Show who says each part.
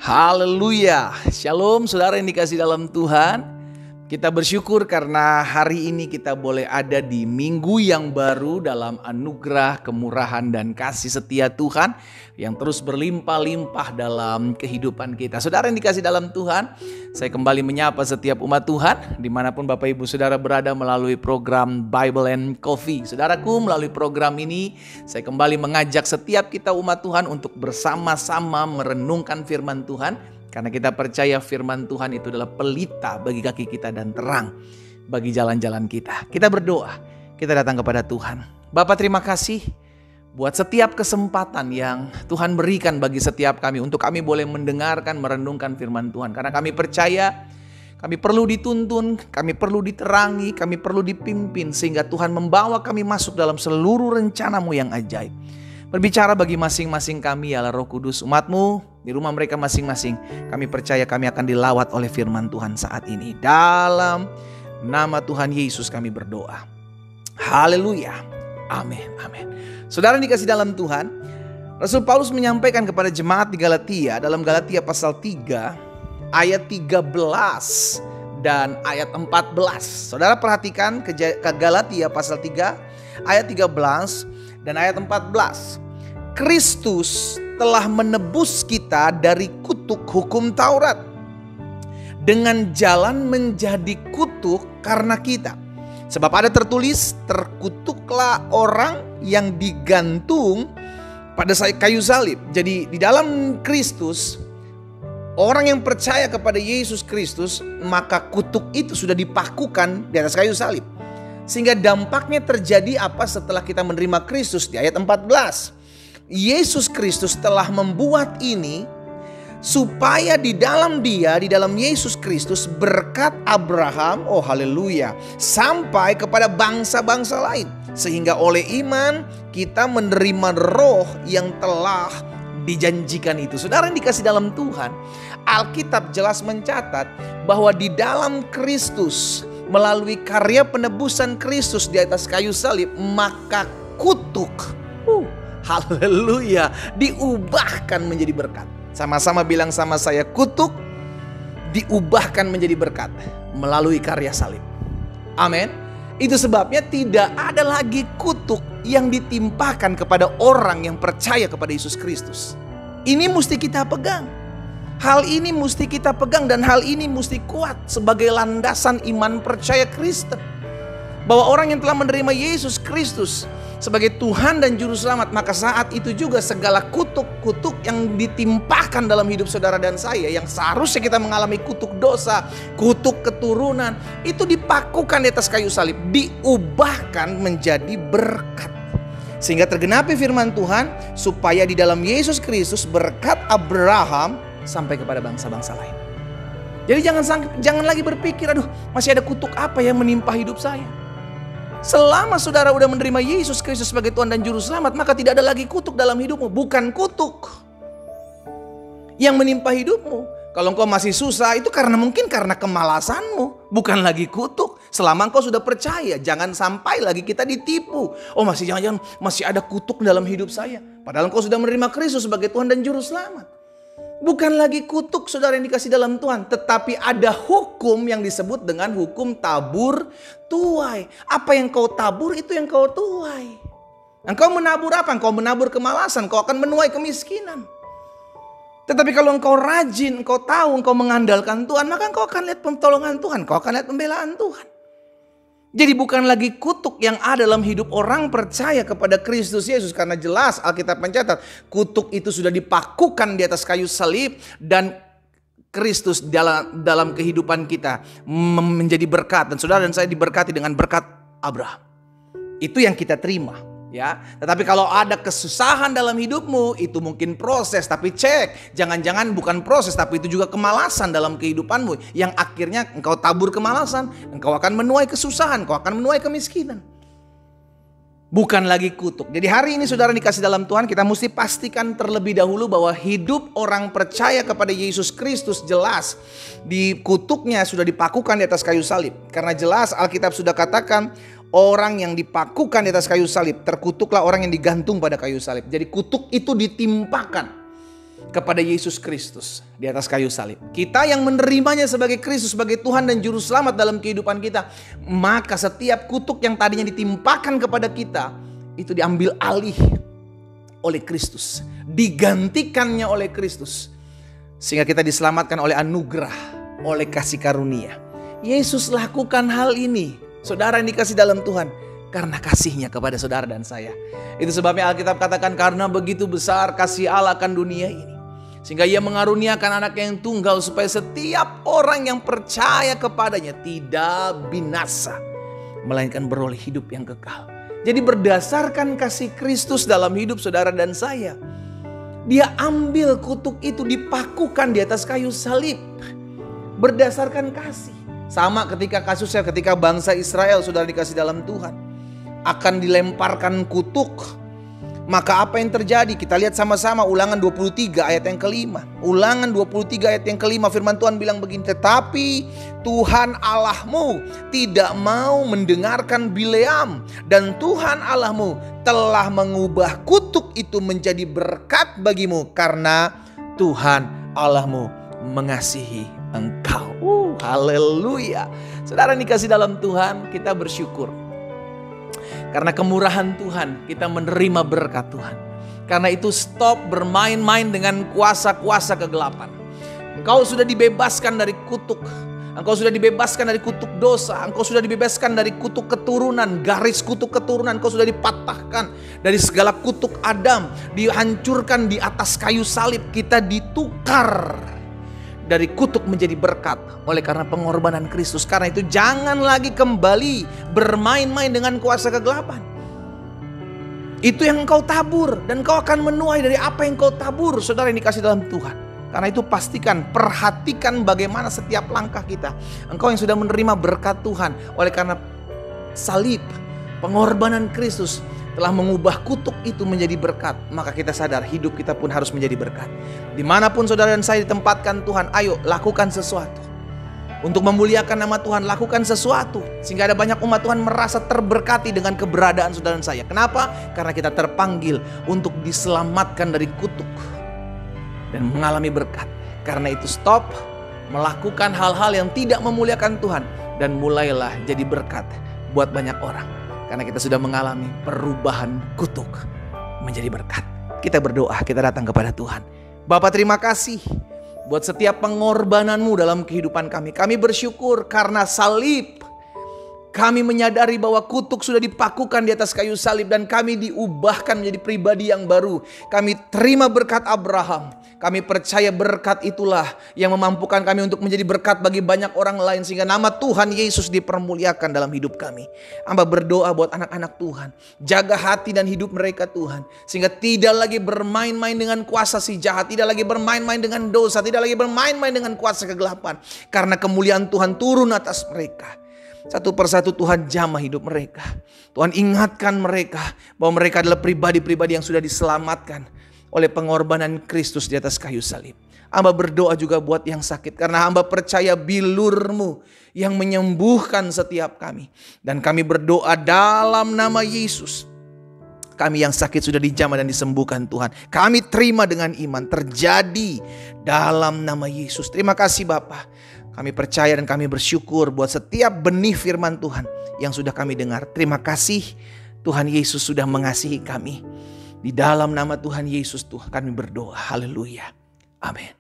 Speaker 1: Haleluya. Shalom saudara yang dikasih dalam Tuhan. Kita bersyukur karena hari ini kita boleh ada di minggu yang baru dalam anugerah, kemurahan dan kasih setia Tuhan yang terus berlimpah-limpah dalam kehidupan kita. Saudara yang dikasih dalam Tuhan, saya kembali menyapa setiap umat Tuhan dimanapun Bapak Ibu Saudara berada melalui program Bible and Coffee. Saudaraku, melalui program ini saya kembali mengajak setiap kita umat Tuhan untuk bersama-sama merenungkan firman Tuhan. Karena kita percaya firman Tuhan itu adalah pelita bagi kaki kita dan terang bagi jalan-jalan kita. Kita berdoa, kita datang kepada Tuhan. Bapa, terima kasih buat setiap kesempatan yang Tuhan berikan bagi setiap kami. Untuk kami boleh mendengarkan, merenungkan firman Tuhan. Karena kami percaya kami perlu dituntun, kami perlu diterangi, kami perlu dipimpin. Sehingga Tuhan membawa kami masuk dalam seluruh rencana-Mu yang ajaib. Berbicara bagi masing-masing kami, ya Roh Kudus, umat-Mu di rumah mereka masing-masing. Kami percaya kami akan dilawat oleh firman Tuhan saat ini. Dalam nama Tuhan Yesus kami berdoa. Haleluya. Amin. Amin. Saudara dikasih dalam Tuhan, Rasul Paulus menyampaikan kepada jemaat di Galatia, dalam Galatia pasal 3 ayat 13 dan ayat 14. Saudara perhatikan ke Galatia pasal 3 ayat 13 dan ayat 14. Kristus telah menebus kita dari kutuk hukum Taurat dengan jalan menjadi kutuk karena kita. Sebab ada tertulis, terkutuklah orang yang digantung pada kayu salib. Jadi di dalam Kristus, orang yang percaya kepada Yesus Kristus, maka kutuk itu sudah dipakukan di atas kayu salib. Sehingga dampaknya terjadi apa setelah kita menerima Kristus di ayat 14. Yesus Kristus telah membuat ini supaya di dalam Dia, di dalam Yesus Kristus, berkat Abraham, oh haleluya, sampai kepada bangsa-bangsa lain. Sehingga oleh iman kita menerima roh yang telah dijanjikan itu. Saudara yang dikasih dalam Tuhan, Alkitab jelas mencatat bahwa di dalam Kristus, melalui karya penebusan Kristus di atas kayu salib, maka kutuk, haleluya, diubahkan menjadi berkat. Sama-sama bilang sama saya, kutuk diubahkan menjadi berkat melalui karya salib. Amin. Itu sebabnya tidak ada lagi kutuk yang ditimpakan kepada orang yang percaya kepada Yesus Kristus. Ini mesti kita pegang. Hal ini mesti kita pegang dan hal ini mesti kuat sebagai landasan iman percaya Kristen. Bahwa orang yang telah menerima Yesus Kristus sebagai Tuhan dan Juru Selamat, maka saat itu juga segala kutuk-kutuk yang ditimpakan dalam hidup saudara dan saya, yang seharusnya kita mengalami kutuk dosa, kutuk keturunan, itu dipakukan di atas kayu salib, diubahkan menjadi berkat. Sehingga tergenapi firman Tuhan, supaya di dalam Yesus Kristus berkat Abraham sampai kepada bangsa-bangsa lain. Jadi jangan lagi berpikir, aduh masih ada kutuk apa yang menimpa hidup saya. Selama saudara udah menerima Yesus Kristus sebagai Tuhan dan Juru Selamat, maka tidak ada lagi kutuk dalam hidupmu. Bukan kutuk yang menimpa hidupmu. Kalau engkau masih susah, itu mungkin karena kemalasanmu. Bukan lagi kutuk. Selama engkau sudah percaya, jangan sampai lagi kita ditipu. Oh jangan-jangan masih ada kutuk dalam hidup saya. Padahal engkau sudah menerima Kristus sebagai Tuhan dan Juru Selamat. Bukan lagi kutuk saudara yang dikasih dalam Tuhan, tetapi ada hukum yang disebut dengan hukum tabur tuai. Apa yang kau tabur itu yang kau tuai. Engkau menabur apa? Engkau menabur kemalasan, kau akan menuai kemiskinan. Tetapi kalau engkau rajin, engkau tahu, engkau mengandalkan Tuhan, maka engkau akan lihat pertolongan Tuhan, kau akan lihat pembelaan Tuhan. Jadi bukan lagi kutuk yang ada dalam hidup orang percaya kepada Kristus Yesus. Karena jelas Alkitab mencatat, kutuk itu sudah dipakukan di atas kayu salib. Dan Kristus dalam kehidupan kita menjadi berkat. Dan saudara dan saya diberkati dengan berkat Abraham. Itu yang kita terima. Ya, tetapi kalau ada kesusahan dalam hidupmu, itu mungkin proses, tapi cek, jangan-jangan bukan proses, tapi itu juga kemalasan dalam kehidupanmu, yang akhirnya engkau tabur kemalasan, engkau akan menuai kesusahan, engkau akan menuai kemiskinan. Bukan lagi kutuk. Jadi hari ini saudara dikasih dalam Tuhan, kita mesti pastikan terlebih dahulu bahwa hidup orang percaya kepada Yesus Kristus jelas di kutuknya sudah dipakukan di atas kayu salib. Karena jelas Alkitab sudah katakan, orang yang dipakukan di atas kayu salib, terkutuklah orang yang digantung pada kayu salib. Jadi kutuk itu ditimpakan. kepada Yesus Kristus di atas kayu salib. Kita yang menerimanya sebagai Kristus, sebagai Tuhan dan Juru Selamat dalam kehidupan kita, maka setiap kutuk yang tadinya ditimpakan kepada kita, itu diambil alih oleh Kristus, digantikannya oleh Kristus, sehingga kita diselamatkan oleh anugerah, oleh kasih karunia. Yesus lakukan hal ini, saudara yang dikasih dalam Tuhan, karena kasihnya kepada saudara dan saya. Itu sebabnya Alkitab katakan, karena begitu besar kasih Allah akan dunia ini, sehingga ia mengaruniakan anak yang tunggal, supaya setiap orang yang percaya kepadanya tidak binasa, melainkan beroleh hidup yang kekal. Jadi berdasarkan kasih Kristus dalam hidup saudara dan saya, Dia ambil kutuk itu, dipakukan di atas kayu salib. Berdasarkan kasih. Sama kasusnya ketika bangsa Israel, saudara dikasih dalam Tuhan, akan dilemparkan kutuk. Maka apa yang terjadi? Kita lihat sama-sama Ulangan 23 ayat yang kelima. Ulangan 23 ayat yang kelima, firman Tuhan bilang begini, tetapi Tuhan Allahmu tidak mau mendengarkan Bileam, dan Tuhan Allahmu telah mengubah kutuk itu menjadi berkat bagimu, karena Tuhan Allahmu mengasihi engkau. Haleluya. Saudara dikasih dalam Tuhan, kita bersyukur. Karena kemurahan Tuhan, kita menerima berkat Tuhan. Karena itu stop bermain-main dengan kuasa-kuasa kegelapan. Engkau sudah dibebaskan dari kutuk. Engkau sudah dibebaskan dari kutuk dosa. Engkau sudah dibebaskan dari kutuk keturunan, garis kutuk keturunan. Engkau sudah dipatahkan dari segala kutuk Adam. Dihancurkan di atas kayu salib. Kita ditukar dari kutuk menjadi berkat oleh karena pengorbanan Kristus. Karena itu jangan lagi kembali bermain-main dengan kuasa kegelapan. Itu yang engkau tabur, dan engkau akan menuai dari apa yang engkau tabur, saudara yang dikasih dalam Tuhan. Karena itu perhatikan bagaimana setiap langkah kita. Engkau yang sudah menerima berkat Tuhan oleh karena salib, pengorbanan Kristus telah mengubah kutuk itu menjadi berkat. Maka kita sadar hidup kita pun harus menjadi berkat. Dimanapun saudara dan saya ditempatkan Tuhan, ayo lakukan sesuatu. Untuk memuliakan nama Tuhan, lakukan sesuatu. Sehingga ada banyak umat Tuhan merasa terberkati dengan keberadaan saudara dan saya. Kenapa? Karena kita terpanggil untuk diselamatkan dari kutuk dan mengalami berkat. Karena itu stop melakukan hal-hal yang tidak memuliakan Tuhan, dan mulailah jadi berkat buat banyak orang. Karena kita sudah mengalami perubahan kutuk menjadi berkat. Kita berdoa, kita datang kepada Tuhan. Bapa, terima kasih buat setiap pengorbananmu dalam kehidupan kami. Kami bersyukur karena salib. Kami menyadari bahwa kutuk sudah dipakukan di atas kayu salib, dan kami diubahkan menjadi pribadi yang baru. Kami terima berkat Abraham. Kami percaya berkat itulah yang memampukan kami untuk menjadi berkat bagi banyak orang lain, sehingga nama Tuhan Yesus dipermuliakan dalam hidup kami. Hamba berdoa buat anak-anak Tuhan, jaga hati dan hidup mereka Tuhan, sehingga tidak lagi bermain-main dengan kuasa si jahat, tidak lagi bermain-main dengan dosa, tidak lagi bermain-main dengan kuasa kegelapan. Karena kemuliaan Tuhan turun atas mereka. Satu persatu Tuhan jamah hidup mereka. Tuhan ingatkan mereka bahwa mereka adalah pribadi-pribadi yang sudah diselamatkan oleh pengorbanan Kristus di atas kayu salib. Hamba berdoa juga buat yang sakit, karena hamba percaya bilur-Mu yang menyembuhkan setiap kami. Dan kami berdoa dalam nama Yesus. Kami yang sakit sudah dijamah dan disembuhkan Tuhan. Kami terima dengan iman, terjadi dalam nama Yesus. Terima kasih Bapa. Kami percaya dan kami bersyukur buat setiap benih firman Tuhan yang sudah kami dengar. Terima kasih Tuhan Yesus sudah mengasihi kami. Di dalam nama Tuhan Yesus Tuhan kami berdoa. Haleluya. Amin.